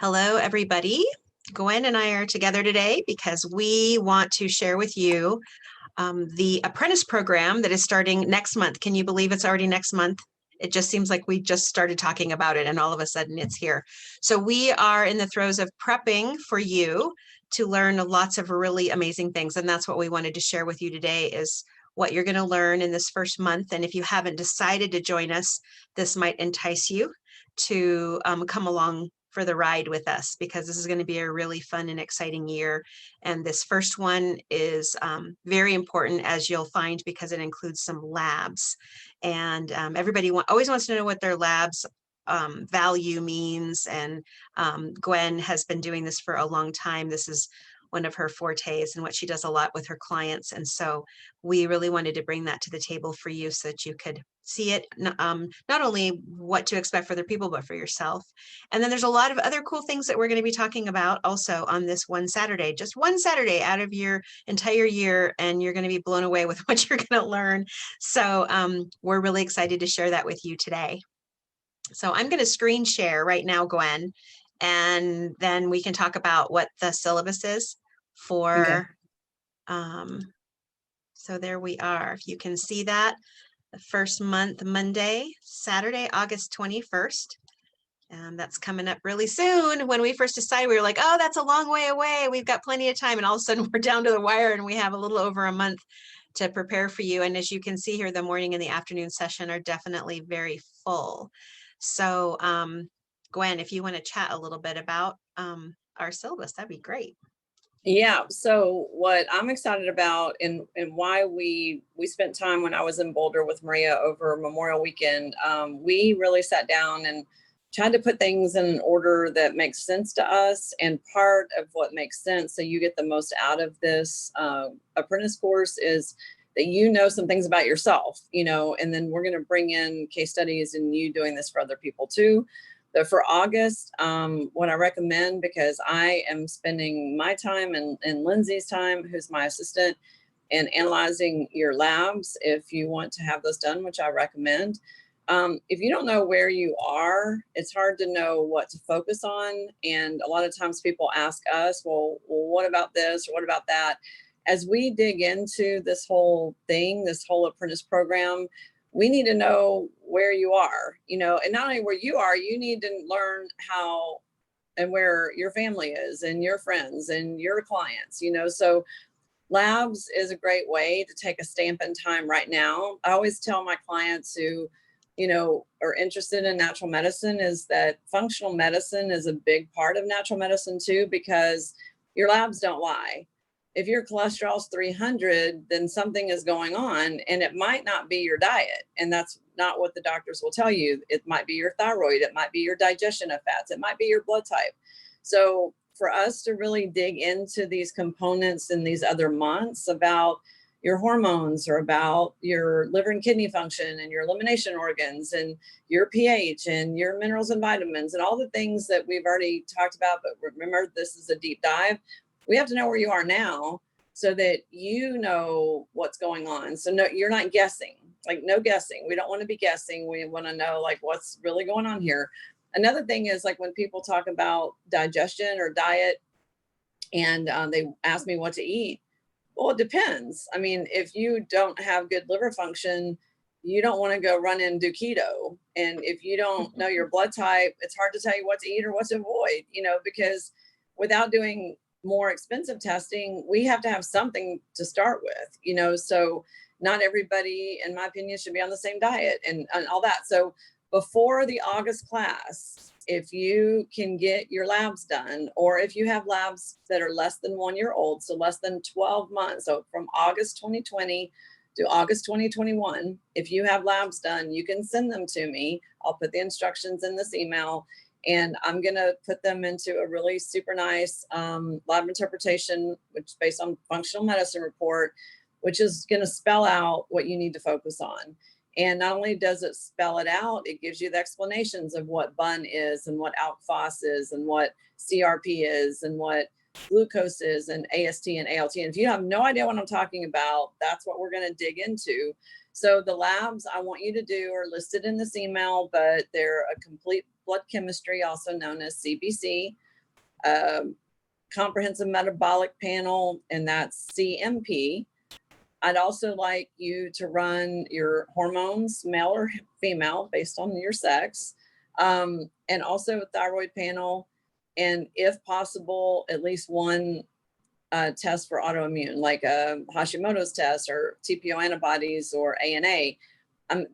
Hello, everybody. Gwen and I are together today because we want to share with you the Apprentice Program that is starting next month. Can you believe it's already next month? It just seems like we just started talking about it and all of a sudden it's here. So we are in the throes of prepping for you to learn lots of really amazing things. And that's what we wanted to share with you today is what you're going to learn in this first month. And if you haven't decided to join us, this might entice you to come along for the ride with us because this is going to be a really fun and exciting year. And this first one is very important, as you'll find, because it includes some labs. And everybody always wants to know what their labs value means. And Gwen has been doing this for a long time. This is one of her fortes and what she does a lot with her clients. And so we really wanted to bring that to the table for you so that you could see it, not only what to expect for other people, but for yourself. And then there's a lot of other cool things that we're going to be talking about also on this one Saturday, just one Saturday out of your entire year, and you're going to be blown away with what you're going to learn. So we're really excited to share that with you today. So I'm going to screen share right now, Gwen, and then we can talk about what the syllabus is for. Okay. So there we are. If you can see that, the first month, Monday, Saturday, August 21st. And that's coming up really soon. When we first decided, we were like, oh, that's a long way away. We've got plenty of time. And all of a sudden we're down to the wire and we have a little over a month to prepare for you. And as you can see here, the morning and the afternoon session are definitely very full. So Gwen, if you want to chat a little bit about our syllabus, that'd be great. Yeah, so what I'm excited about and why we spent time when I was in Boulder with Maria over Memorial Weekend, we really sat down and tried to put things in an order that makes sense to us. And part of what makes sense so you get the most out of this apprentice course is that you know some things about yourself, and then we're going to bring in case studies and you doing this for other people too. But for August, what I recommend, because I am spending my time and Lindsay's time, who's my assistant, and analyzing your labs if you want to have those done, which I recommend. If you don't know where you are, it's hard to know what to focus on. And a lot of times people ask us, well, what about this or what about that? As we dig into this whole thing, this whole apprentice program, we need to know where you are, and not only where you are, you need to learn how and where your family is and your friends and your clients, so labs is a great way to take a stamp in time right now. I always tell my clients who, are interested in natural medicine is that functional medicine is a big part of natural medicine too, because your labs don't lie. If your cholesterol's 300, then something is going on, and it might not be your diet. And that's not what the doctors will tell you. It might be your thyroid. It might be your digestion of fats. It might be your blood type. So for us to really dig into these components in these other months about your hormones or about your liver and kidney function and your elimination organs and your pH and your minerals and vitamins and all the things that we've already talked about, but remember, this is a deep dive. We have to know where you are now so that you know what's going on. So no, you're not guessing, no guessing. We don't want to be guessing. We want to know what's really going on here. Another thing is when people talk about digestion or diet and they ask me what to eat. Well, it depends. I mean, if you don't have good liver function, you don't want to go run and do keto. And if you don't know your blood type, it's hard to tell you what to eat or what to avoid, because without doing more expensive testing, we have to have something to start with, so not everybody, in my opinion, should be on the same diet and all that. So before the August class, if you can get your labs done, or if you have labs that are less than 1 year old, so less than 12 months, so from August 2020 to August 2021, if you have labs done, you can send them to me. I'll put the instructions in this email, and I'm going to put them into a really super nice lab interpretation, which is based on functional medicine report, which is going to spell out what you need to focus on. And not only does it spell it out, it gives you the explanations of what BUN is and what ALK-Phos is and what CRP is and what glucose is and AST and ALT. And if you have no idea what I'm talking about, that's what we're going to dig into. So the labs I want you to do are listed in this email, but they're a complete blood chemistry, also known as CBC, comprehensive metabolic panel, and that's CMP. I'd also like you to run your hormones, male or female, based on your sex, and also a thyroid panel, and if possible, at least one test for autoimmune, like a Hashimoto's test or TPO antibodies or ANA.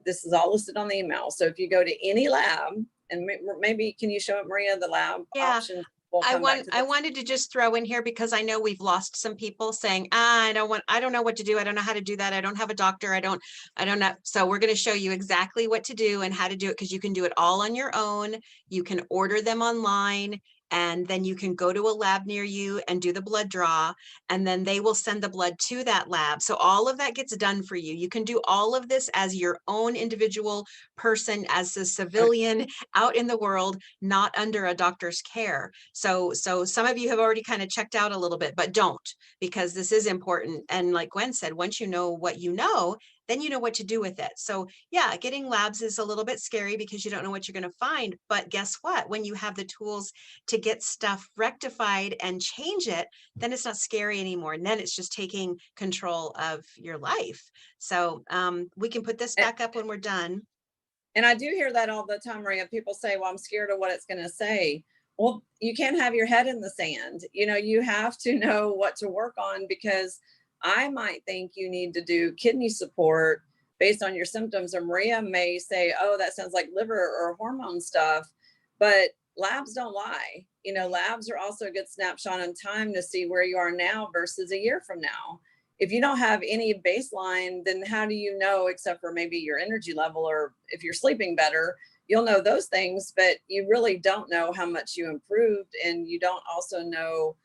This is all listed on the email. So if you go to any lab, and maybe can you show it, Maria, the lab options? We'll I I wanted to just throw in here because I know we've lost some people saying, I don't know what to do. I don't know how to do that. I don't have a doctor. I don't know. So we're going to show you exactly what to do and how to do it, because you can do it all on your own. You can order them online, and then you can go to a lab near you and do the blood draw, and then they will send the blood to that lab. So all of that gets done for you. You can do all of this as your own individual person, as a civilian out in the world, not under a doctor's care. So some of you have already kind of checked out a little bit, but don't, because this is important. And like Gwen said, once you know what you know, then you know what to do with it. So yeah, getting labs is a little bit scary because you don't know what you're going to find. But guess what? When you have the tools to get stuff rectified and change it, then it's not scary anymore. And then it's just taking control of your life. So we can put this back up when we're done. And I do hear that all the time, Maria. People say, well, I'm scared of what it's going to say. Well, you can't have your head in the sand. You know, you have to know what to work on, because I might think you need to do kidney support based on your symptoms, or Maria may say, oh, that sounds like liver or hormone stuff. But labs don't lie. You know, labs are also a good snapshot in time to see where you are now versus a year from now. If you don't have any baseline, then how do you know, except for maybe your energy level, or if you're sleeping better, you'll know those things, but you really don't know how much you improved, and you don't also know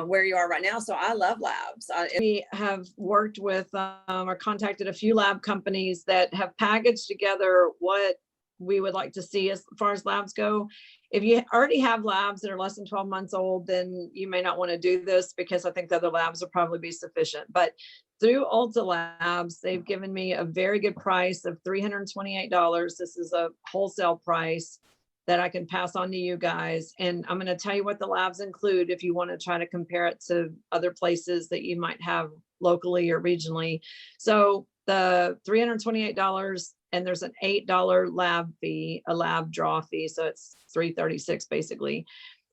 where you are right now. So I love labs. We have worked with or contacted a few lab companies that have packaged together what we would like to see as far as labs go. If you already have labs that are less than 12 months old, then you may not want to do this, because I think the other labs will probably be sufficient. But through Ulta Labs, they've given me a very good price of $328. This is a wholesale price that I can pass on to you guys. And I'm going to tell you what the labs include if you want to try to compare it to other places that you might have locally or regionally. So the $328, and there's an $8 lab fee, a lab draw fee. So it's $336 basically.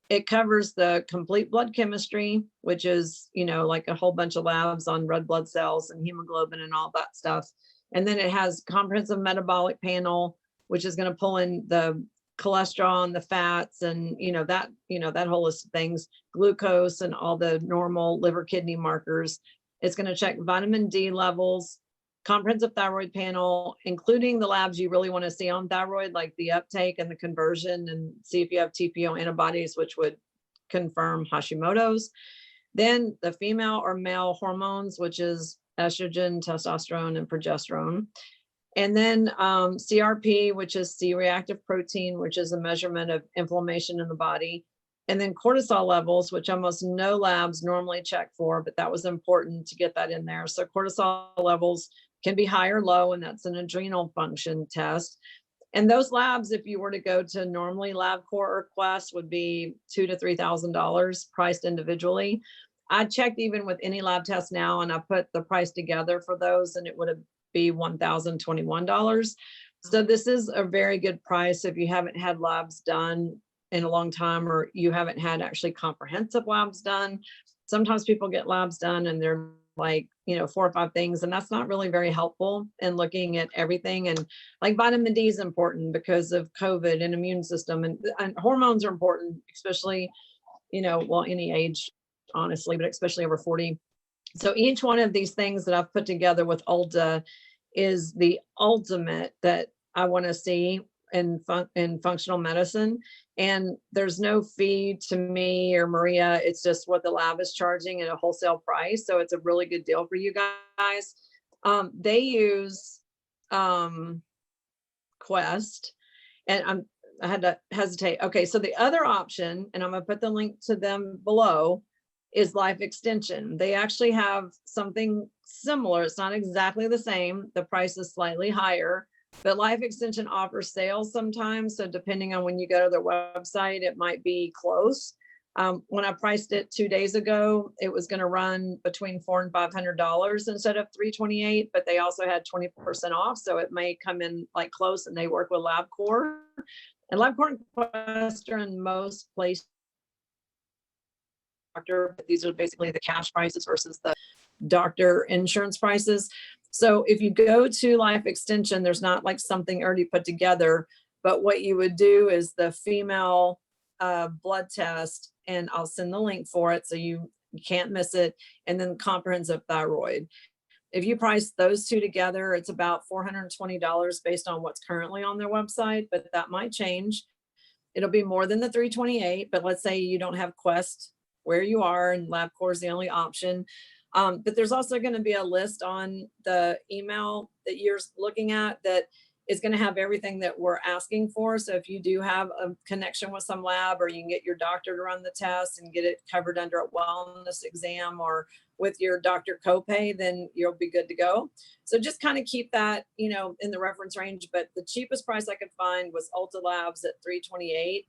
It covers the complete blood chemistry, which is, you know, like a whole bunch of labs on red blood cells and hemoglobin and all that stuff. And then it has comprehensive metabolic panel, which is going to pull in the cholesterol and the fats and, that whole list of things, glucose and all the normal liver kidney markers. It's going to check vitamin D levels, comprehensive thyroid panel, including the labs you really want to see on thyroid, like the uptake and the conversion, and see if you have TPO antibodies, which would confirm Hashimoto's. Then the female or male hormones, which is estrogen, testosterone, and progesterone. And then CRP, which is C-reactive protein, which is a measurement of inflammation in the body. And then cortisol levels, which almost no labs normally check for, but that was important to get that in there. So cortisol levels can be high or low, and that's an adrenal function test. And those labs, if you were to go to normally LabCorp or Quest, would be $2,000 to $3,000 priced individually. I checked even with any lab test now, and I put the price together for those, and it would be $1,021. So this is a very good price if you haven't had labs done in a long time, or you haven't had actually comprehensive labs done. Sometimes people get labs done and they're like, 4 or 5 things, and that's not really very helpful in looking at everything. And like vitamin D is important because of COVID and immune system, and hormones are important, especially, any age, honestly, but especially over 40. So each one of these things that I've put together with Ulta is the ultimate that I want to see in functional medicine. And there's no fee to me or Maria. It's just what the lab is charging at a wholesale price. So it's a really good deal for you guys. They use Quest, and I had to hesitate. Okay, so the other option, and I'm going to put the link to them below, is Life Extension. They actually have something similar. It's not exactly the same. The price is slightly higher, but Life Extension offers sales sometimes. So depending on when you go to their website, it might be close. When I priced it 2 days ago, it was going to run between $400 and $500 instead of $328, but they also had 20% off. So it may come in like close, and they work with LabCorp. And LabCorp and Quest are in most places. These are basically the cash prices versus the doctor insurance prices. So if you go to Life Extension, there's not like something already put together, but what you would do is the female blood test, and I'll send the link for it so you can't miss it, and then comprehensive thyroid. If you price those two together, it's about $420 based on what's currently on their website, but that might change. It'll be more than the $328, but let's say you don't have Quest where you are and LabCorp is the only option. But there's also going to be a list on the email that you're looking at that is going to have everything that we're asking for. So if you do have a connection with some lab, or you can get your doctor to run the test and get it covered under a wellness exam or with your doctor copay, then you'll be good to go. So just kind of keep that, in the reference range. But the cheapest price I could find was Ulta Labs at $328.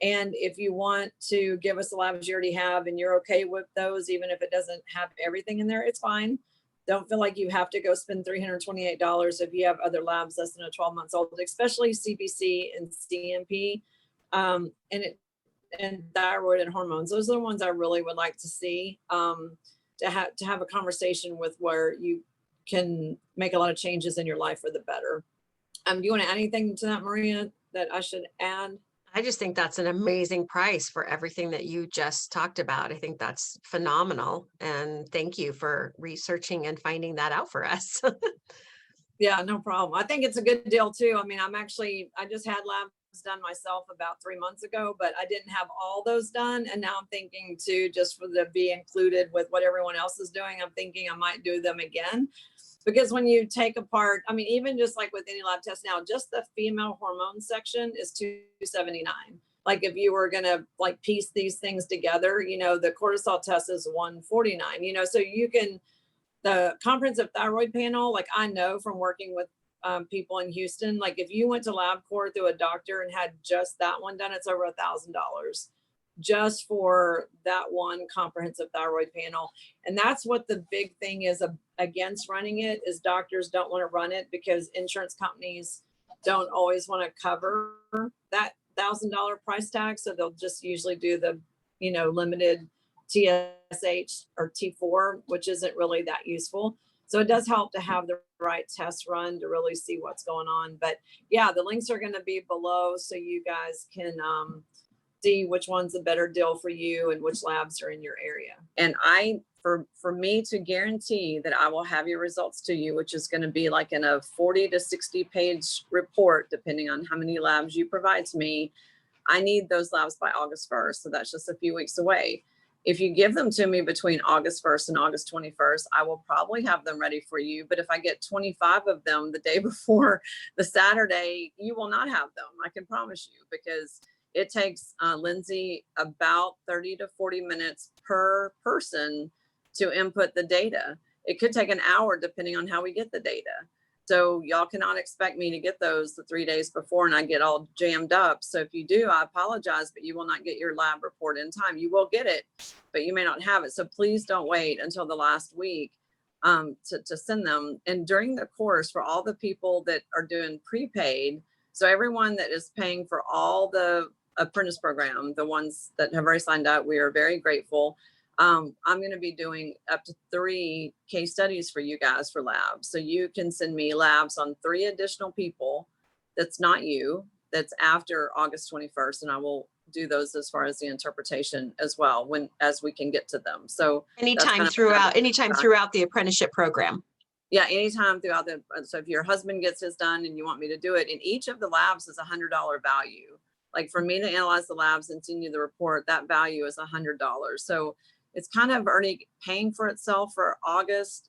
And if you want to give us the labs you already have and you're okay with those, even if it doesn't have everything in there, it's fine. Don't feel like you have to go spend $328 if you have other labs less than 12 months old, especially CBC and CMP, and thyroid and hormones. Those are the ones I really would like to see, to have a conversation with where you can make a lot of changes in your life for the better. Do you want to add anything to that, Maria, that I should add? I just think that's an amazing price for everything that you just talked about. I think that's phenomenal. And thank you for researching and finding that out for us. Yeah, no problem. I think it's a good deal too. I mean, I just had labs done myself about 3 months ago, but I didn't have all those done. And now I'm thinking too, just for the be included with what everyone else is doing, I'm thinking I might do them again. Because when you take apart, I mean, even just like with any lab test now, just the female hormone section is $279. Like if you were gonna like piece these things together, the cortisol test is $149. So you can, the comprehensive thyroid panel, like I know from working with people in Houston, like if you went to LabCorp through a doctor and had just that one done, it's over $1,000 just for that one comprehensive thyroid panel. And that's what the big thing is against running it, is doctors don't want to run it because insurance companies don't always want to cover that $1,000 price tag. So they'll just usually do the, limited TSH or T4, which isn't really that useful. So it does help to have the right test run to really see what's going on. But yeah, the links are going to be below so you guys can see which one's a better deal for you and which labs are in your area. And for me to guarantee that I will have your results to you, which is going to be like in a 40 to 60 page report, depending on how many labs you provide to me, I need those labs by August 1st. So that's just a few weeks away. If you give them to me between August 1st and August 21st, I will probably have them ready for you. But if I get 25 of them the day before the Saturday, you will not have them. I can promise you, because it takes Lindsay about 30 to 40 minutes per person to input the data. It could take an hour depending on how we get the data. So y'all cannot expect me to get those the 3 days before and I get all jammed up. So if you do, I apologize, but you will not get your lab report in time. You will get it, but you may not have it. So please don't wait until the last week to send them. And during the course, for all the people that are doing prepaid, so everyone that is paying for all the Apprentice Program, the ones that have already signed up, we are very grateful. I'm going to be doing up to 3 case studies for you guys for labs. So you can send me labs on 3 additional people that's not you, that's after August 21st. And I will do those as far as the interpretation as well, as we can get to them. So anytime throughout the apprenticeship program. Yeah, anytime throughout so if your husband gets his done and you want me to do it, and each of the labs is $100 value. Like for me to analyze the labs and send you the report, that value is $100. So it's kind of already paying for itself for August,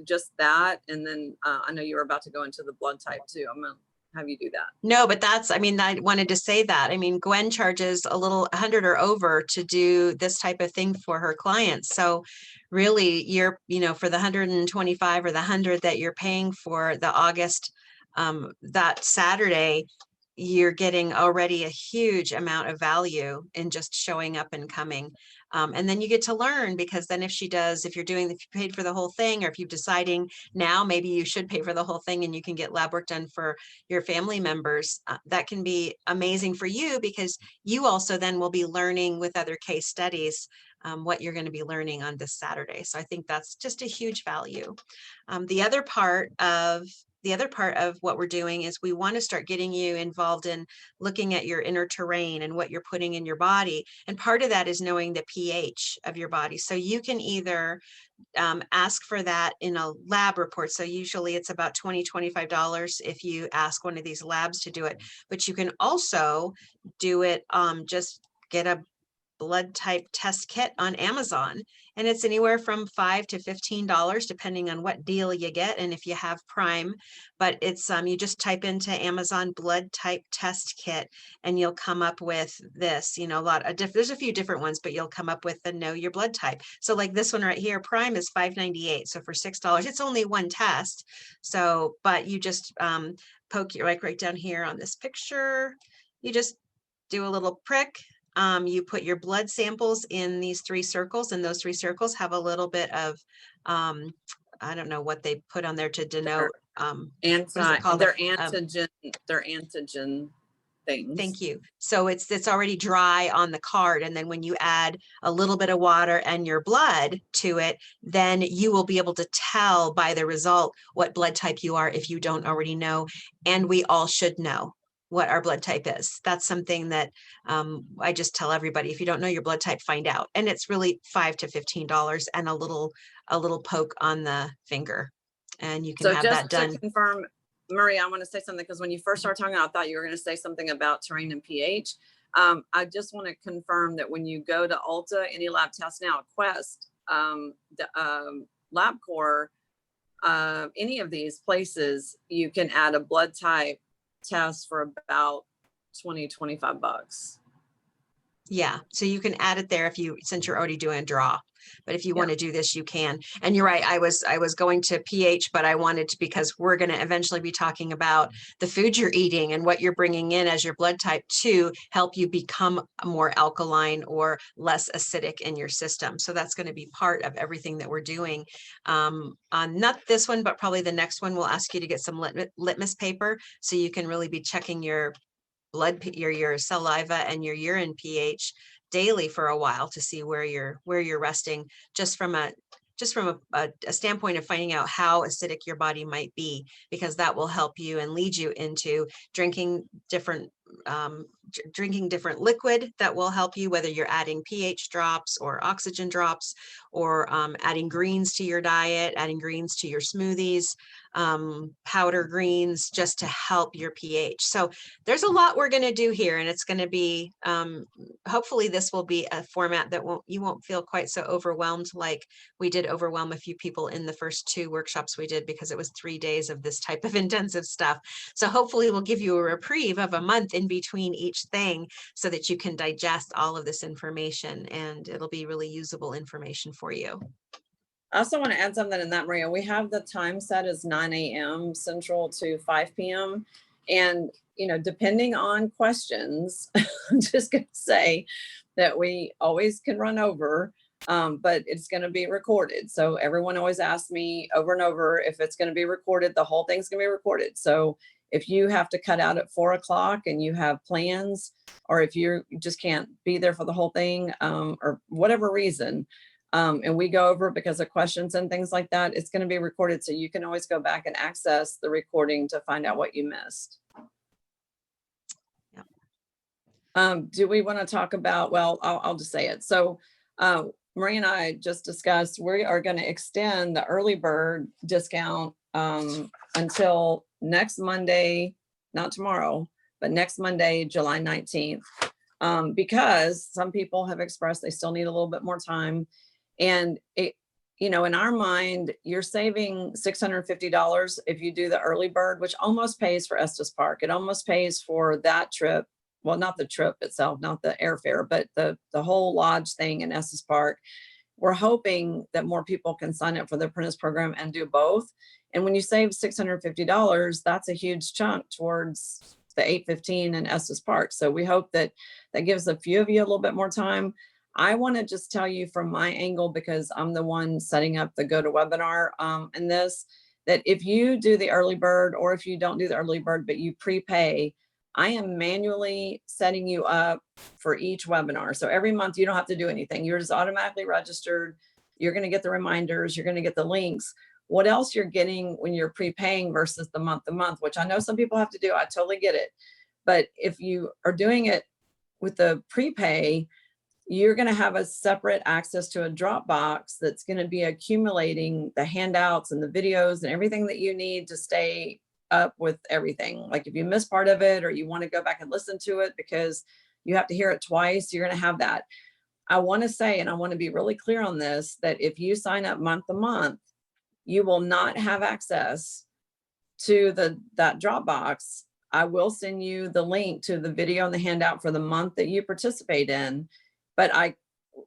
just that. And then I know you were about to go into the blood type too. I'm going to have you do that. No, but I wanted to say that. I mean, Gwen charges a little 100 or over to do this type of thing for her clients. So really you're, for the 125 or the 100 that you're paying for the August, that Saturday, you're getting already a huge amount of value in just showing up and coming. And then you get to learn, because then if you paid for the whole thing, or if you're deciding now, maybe you should pay for the whole thing and you can get lab work done for your family members, that can be amazing for you, because you also then will be learning with other case studies what you're going to be learning on this Saturday. So I think that's just a huge value. The other part of what we're doing is we want to start getting you involved in looking at your inner terrain and what you're putting in your body. And part of that is knowing the pH of your body. So you can either ask for that in a lab report. So usually it's about $20-$25 if you ask one of these labs to do it. But you can also do it, just get a blood type test kit on Amazon, and it's anywhere from $5 to $15 depending on what deal you get and if you have Prime. But it's you just type into Amazon blood type test kit and you'll come up with this, a lot of there's a few different ones, but you'll come up with the know your blood type. So like this one right here, Prime is $5.98. So for $6, it's only one test. So, but you just poke your, like right down here on this picture, you just do a little prick. You put your blood samples in these 3 circles, and those 3 circles have a little bit of, I don't know what they put on there to denote. What is it called? They're antigen things. Thank you. So it's already dry on the card. And then when you add a little bit of water and your blood to it, then you will be able to tell by the result what blood type you are if you don't already know. And we all should know what our blood type is. That's something that I just tell everybody, if you don't know your blood type, find out. And it's really $5 to $15 and a little poke on the finger. And you can have that done. To confirm, Maria, I want to say something, because when you first started talking, I thought you were going to say something about terrain and pH. I just want to confirm that when you go to Ulta, any lab test now, Quest, LabCorp, any of these places, you can add a blood type test for about $20-$25. Yeah, so you can add it there since you're already doing a draw. But if you want to do this, you can. And you're right, I was going to pH, but I wanted to, because we're going to eventually be talking about the food you're eating and what you're bringing in as your blood type to help you become more alkaline or less acidic in your system. So that's going to be part of everything that we're doing. On not this one, but probably the next one, we'll ask you to get some litmus paper so you can really be checking your blood, your saliva and your urine pH daily for a while to see where you're resting, just from a standpoint of finding out how acidic your body might be, because that will help you and lead you into drinking different liquid that will help you, whether you're adding pH drops or oxygen drops, or adding greens to your diet, adding greens to your smoothies, powder greens, just to help your pH. So there's a lot we're going to do here, and it's going to be, hopefully this will be a format that you won't feel quite so overwhelmed like we did overwhelm a few people in the first 2 workshops we did, because it was 3 days of this type of intensive stuff. So hopefully we'll give you a reprieve of a month in between each thing so that you can digest all of this information, and it'll be really usable information for you. I also want to add something in that, Maria. We have the time set as 9 a.m. Central to 5 p.m. And, depending on questions, I'm just going to say that we always can run over, but it's going to be recorded. So everyone always asks me over and over, if it's going to be recorded, the whole thing's going to be recorded. So if you have to cut out at 4 o'clock and you have plans, or if you just can't be there for the whole thing, or whatever reason, and we go over because of questions and things like that, it's going to be recorded. So you can always go back and access the recording to find out what you missed. Do we want to talk about, well, I'll just say it. So Maria and I just discussed, we are going to extend the early bird discount until next Monday, not tomorrow, but next Monday, July 19th, because some people have expressed they still need a little bit more time. And it, in our mind, you're saving $650 if you do the early bird, which almost pays for Estes Park. It almost pays for that trip. Well, not the trip itself, not the airfare, but the whole lodge thing in Estes Park. We're hoping that more people can sign up for the Apprentice Program and do both. And when you save $650, that's a huge chunk towards the 8:15 in Estes Park. So we hope that that gives a few of you a little bit more time. I want to just tell you from my angle, because I'm the one setting up the GoToWebinar in this, that if you do the early bird, or if you don't do the early bird, but you prepay, I am manually setting you up for each webinar. So every month you don't have to do anything. You're just automatically registered. You're going to get the reminders. You're going to get the links. What else you're getting when you're prepaying versus the month to month, which I know some people have to do. I totally get it. But if you are doing it with the prepay, you're going to have a separate access to a Dropbox that's going to be accumulating the handouts and the videos and everything that you need to stay up with everything. Like if you miss part of it, or you want to go back and listen to it because you have to hear it twice, you're going to have that. I want to say, and I want to be really clear on this, that if you sign up month to month, you will not have access to that Dropbox. I will send you the link to the video and the handout for the month that you participate in, but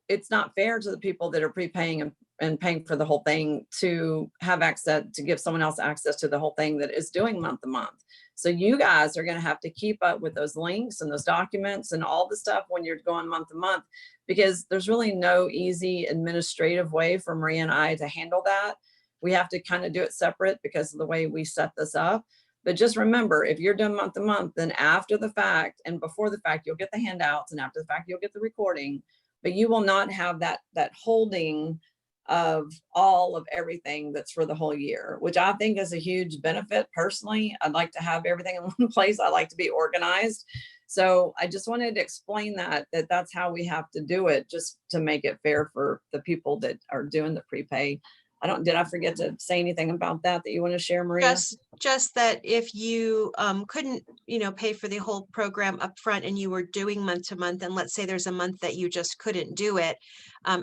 it's not fair to the people that are prepaying and paying for the whole thing to have access, to give someone else access to the whole thing that is doing month to month. So you guys are going to have to keep up with those links and those documents and all the stuff when you're going month to month, because there's really no easy administrative way for Maria and I to handle that. We have to kind of do it separate because of the way we set this up. But just remember, if you're doing month to month, then after the fact and before the fact, you'll get the handouts, and after the fact, you'll get the recording, but you will not have that holding of all of everything that's for the whole year, which I think is a huge benefit. Personally, I'd like to have everything in one place. I like to be organized. So I just wanted to explain that's how we have to do it, just to make it fair for the people that are doing the prepay. Did I forget to say anything about that you want to share, Maria? Just that if you couldn't, pay for the whole program up front and you were doing month to month, and let's say there's a month that you just couldn't do it,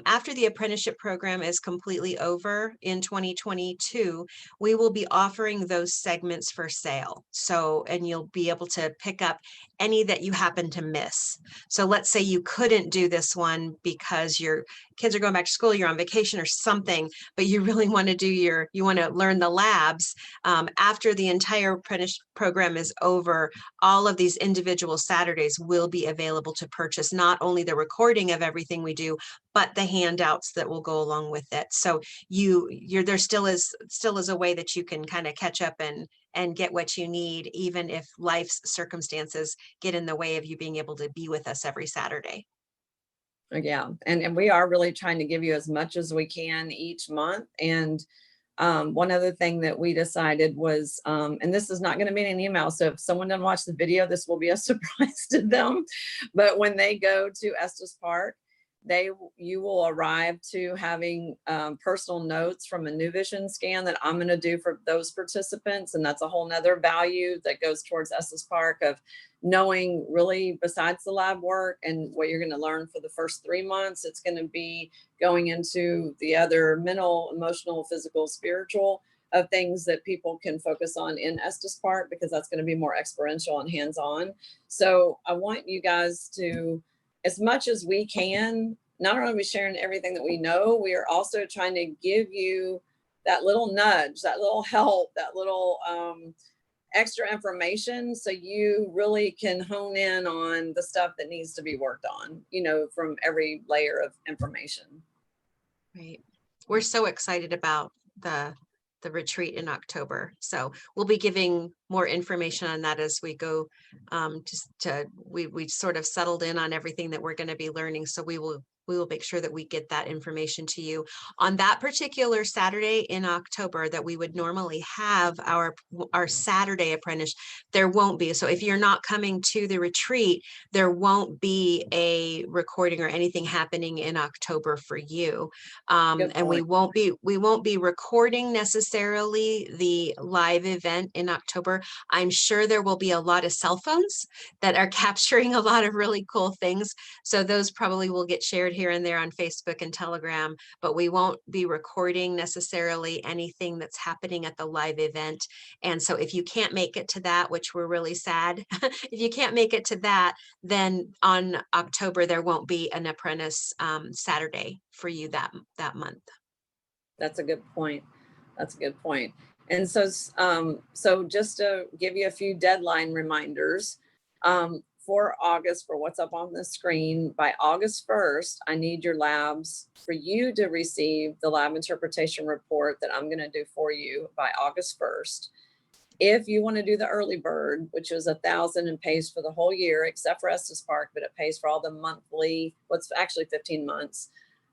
after the apprenticeship program is completely over in 2022, we will be offering those segments for sale. So, and you'll be able to pick up any that you happen to miss. So let's say you couldn't do this one because your kids are going back to school, you're on vacation or something, but you really want to you want to learn the labs. After the entire apprentice program is over, all of these individual Saturdays will be available to purchase, not only the recording of everything we do, but the handouts that will go along with it. So there still is a way that you can kind of catch up and get what you need, even if life's circumstances get in the way of you being able to be with us every Saturday. Yeah, and we are really trying to give you as much as we can each month. And one other thing that we decided was, and this is not going to be in an email, so if someone doesn't watch the video, this will be a surprise to them. But when they go to Estes Park, you will arrive to having personal notes from a New Vision scan that I'm going to do for those participants. And that's a whole nother value that goes towards Estes Park, of knowing really, besides the lab work and what you're going to learn for the first 3 months, it's going to be going into the other mental, emotional, physical, spiritual of things that people can focus on in Estes Park, because that's going to be more experiential and hands-on. So I want you guys to, as much as we can, not only are we sharing everything that we know, we are also trying to give you that little nudge, that little help, that little extra information, so you really can hone in on the stuff that needs to be worked on, from every layer of information. Right. We're so excited about the retreat in October. So we'll be giving more information on that as we go. We sort of settled in on everything that we're going to be learning. So we will make sure that we get that information to you on that particular Saturday in October that we would normally have our Saturday apprentice. There won't be. So if you're not coming to the retreat, there won't be a recording or anything happening in October for you. And we won't be recording necessarily the live event in October. I'm sure there will be a lot of cell phones that are capturing a lot of really cool things. So those probably will get shared here and there on Facebook and Telegram, but we won't be recording necessarily anything that's happening at the live event. And so if you can't make it to that, which we're really sad, if you can't make it to that, then on October, there won't be an apprentice Saturday for you that month. That's a good point. That's a good point. And so, so just to give you a few deadline reminders, for August, for what's up on the screen, by August 1st, I need your labs for you to receive the lab interpretation report that I'm going to do for you by August 1st. If you want to do the early bird, which is $1,000 and pays for the whole year, except for Estes Park, but it pays for all the monthly, what's actually 15 months.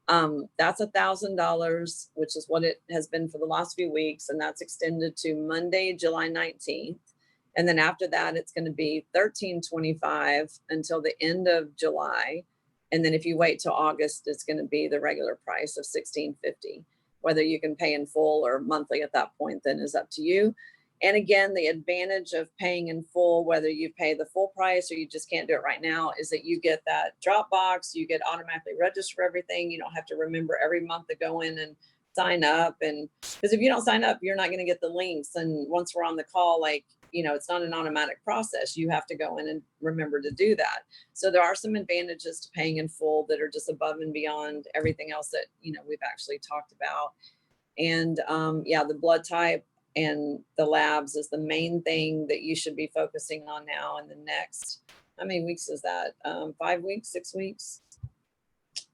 That's $1,000, which is what it has been for the last few weeks. And that's extended to Monday, July 19th. And then after that, it's going to be $1,325 until the end of July. And then if you wait till August, it's going to be the regular price of $1,650. Whether you can pay in full or monthly at that point, then is up to you. And again, the advantage of paying in full, whether you pay the full price or you just can't do it right now, is that you get that Dropbox, you get automatically registered for everything. You don't have to remember every month to go in and sign up. And because if you don't sign up, you're not going to get the links. And once we're on the call, like, you know, it's not an automatic process. You have to go in and remember to do that. So there are some advantages to paying in full that are just above and beyond everything else that, you know, we've actually talked about. And yeah, the blood type and the labs is the main thing that you should be focusing on now in the next, how many weeks is that? 5 weeks, 6 weeks?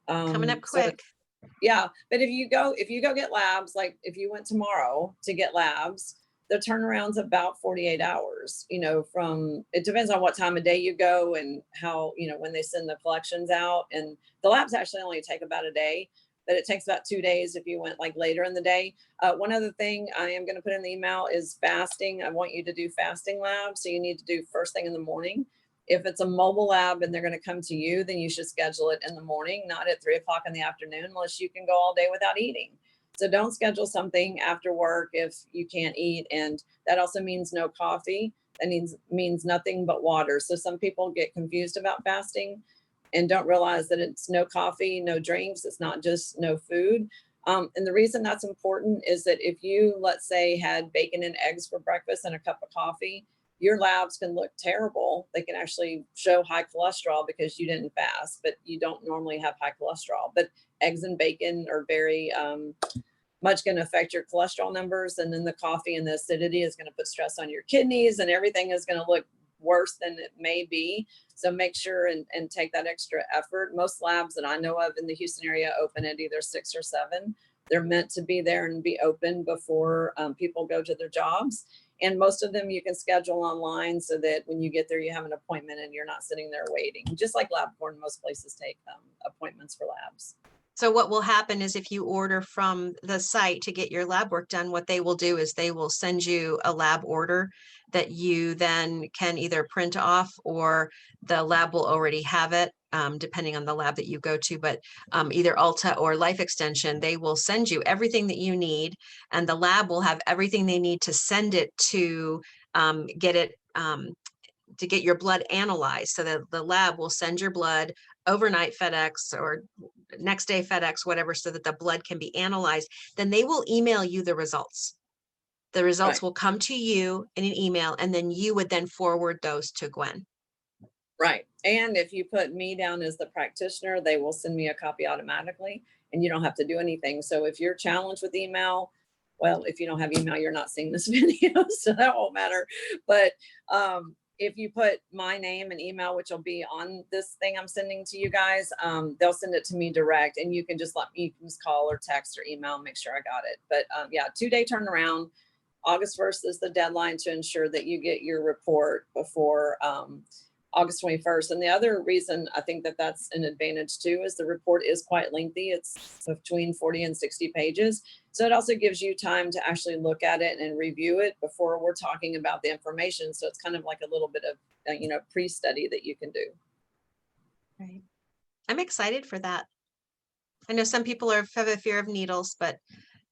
Coming up quick. So, yeah, but if you go get labs, like if you went tomorrow to get labs, the turnaround's about 48 hours, you know, from, it depends on what time of day you go and how, you know, when they send the collections out. And the labs actually only take about a day, but it takes about 2 days if you went like later in the day. One other thing I am going to put in the email is fasting. I want you to do fasting labs. So you need to do first thing in the morning. If it's a mobile lab and they're going to come to you, then you should schedule it in the morning, not at 3 o'clock in the afternoon, unless you can go all day without eating. So don't schedule something after work if you can't eat. And that also means no coffee. That means nothing but water. So some people get confused about fasting and don't realize that it's no coffee, no drinks. It's not just no food. And the reason that's important is that if you, let's say, had bacon and eggs for breakfast and a cup of coffee, your labs can look terrible. They can actually show high cholesterol because you didn't fast, but you don't normally have high cholesterol. But eggs and bacon are very much going to affect your cholesterol numbers. And then the coffee and the acidity is going to put stress on your kidneys, and everything is going to look worse than it may be. So make sure and take that extra effort. Most labs that I know of in the Houston area open at either 6 or 7. They're meant to be there and be open before people go to their jobs. And most of them you can schedule online so that when you get there, you have an appointment and you're not sitting there waiting. Just like LabCorp, most places take appointments for labs. So what will happen is if you order from the site to get your lab work done, what they will do is they will send you a lab order that you then can either print off, or the lab will already have it, depending on the lab that you go to. But either Ulta or Life Extension, they will send you everything that you need, and the lab will have everything they need to send it to get it to get your blood analyzed. So that the lab will send your blood overnight FedEx or next day FedEx, whatever, so that the blood can be analyzed. Then they will email you the results. The results will come to you in an email, and then you would then forward those to Gwen. Right. And if you put me down as the practitioner, they will send me a copy automatically, and you don't have to do anything. So if you're challenged with email, well, if you don't have email, you're not seeing this video, so that won't matter. But if you put my name and email, which will be on this thing I'm sending to you guys, they'll send it to me direct, and you can just call or text or email, make sure I got it. But yeah, 2-day turnaround. August 1st is the deadline to ensure that you get your report before August 21st. And the other reason I think that that's an advantage too is the report is quite lengthy. It's between 40 and 60 pages. So it also gives you time to actually look at it and review it before we're talking about the information. So it's kind of like a little bit of, pre-study that you can do. Right. I'm excited for that. I know some people have a fear of needles, but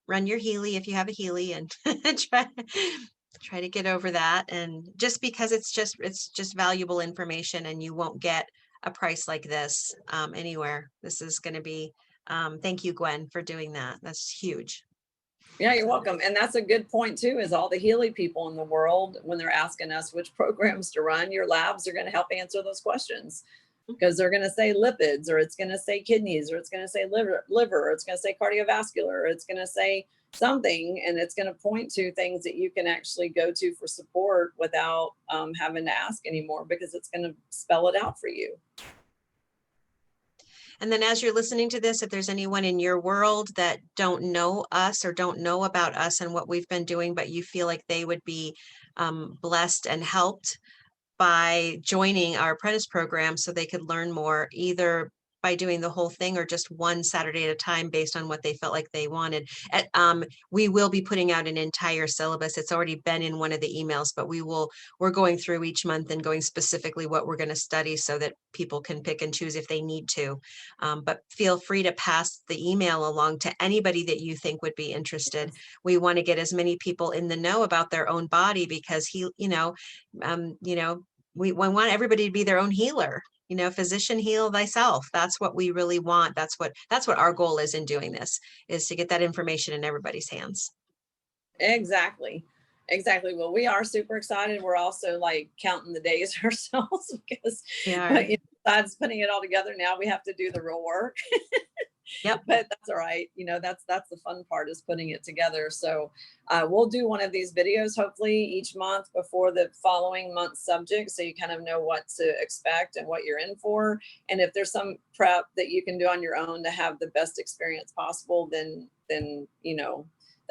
run your Healy if you have a Healy, and try to get over that. And just because it's just valuable information, and you won't get a price like this anywhere. This is going to be, thank you, Gwen, for doing that. That's huge. Yeah, you're welcome. And that's a good point too, is all the Healy people in the world, when they're asking us which programs to run, your labs are going to help answer those questions, because they're going to say lipids, or it's going to say kidneys, or it's going to say liver, or it's going to say cardiovascular, or it's going to say something, and it's going to point to things that you can actually go to for support without having to ask anymore, because it's going to spell it out for you. And then as you're listening to this, if there's anyone in your world that don't know us or don't know about us and what we've been doing, but you feel like they would be blessed and helped by joining our apprentice program so they could learn more, either by doing the whole thing or just one Saturday at a time based on what they felt like they wanted. We will be putting out an entire syllabus. It's already been in one of the emails, but we're going through each month and going specifically what we're going to study so that people can pick and choose if they need to. But feel free to pass the email along to anybody that you think would be interested. We want to get as many people in the know about their own body, because we want everybody to be their own healer. Physician, heal thyself. That's what we really want. That's what our goal is in doing this, is to get that information in everybody's hands. Exactly. Well, we are super excited. We're also like counting the days ourselves, because besides putting it all together, now we have to do the real work. Yep. But that's all right. That's the fun part, is putting it together. So we'll do one of these videos hopefully each month before the following month's subject, so you kind of know what to expect and what you're in for. And if there's some prep that you can do on your own to have the best experience possible, then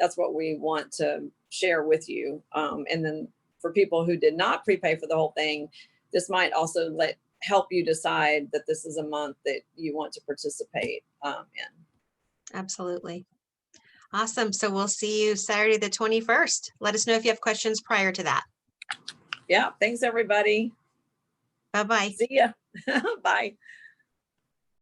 that's what we want to share with you. And then for people who did not prepay for the whole thing, this might also help you decide that this is a month that you want to participate in. Absolutely. Awesome. So we'll see you Saturday the 21st. Let us know if you have questions prior to that. Yeah. Thanks, everybody. Bye-bye. See ya. Bye.